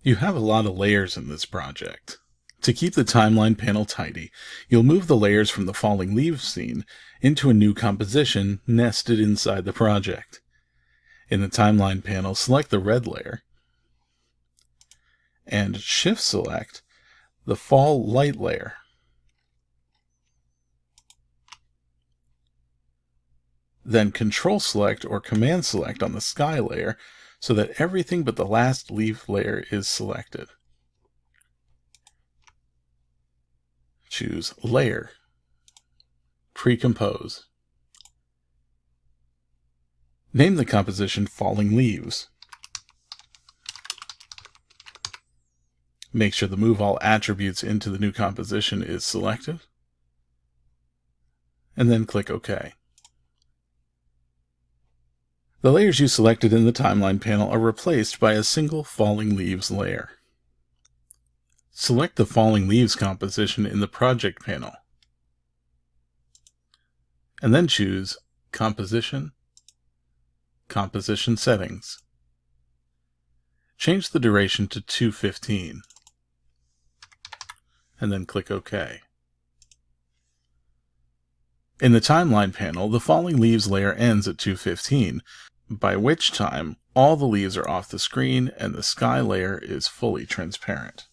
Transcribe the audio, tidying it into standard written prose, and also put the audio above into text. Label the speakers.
Speaker 1: You have a lot of layers in this project. To keep the timeline panel tidy, you'll move the layers from the falling leaves scene into a new composition nested inside the project. In the timeline panel, select the red layer and shift select the fall light layer. Then control select or command select on the sky layer so that everything but the last leaf layer is selected. Choose Layer, Precompose. Name the composition Falling Leaves. Make sure the Move All Attributes into the new composition is selected, and then click OK. The layers you selected in the timeline panel are replaced by a single Falling Leaves layer. Select the Falling Leaves composition in the Project panel, and then choose Composition, Composition Settings. Change the duration to 215, and then click OK. In the Timeline panel, the Falling Leaves layer ends at 215, by which time all the leaves are off the screen and the sky layer is fully transparent.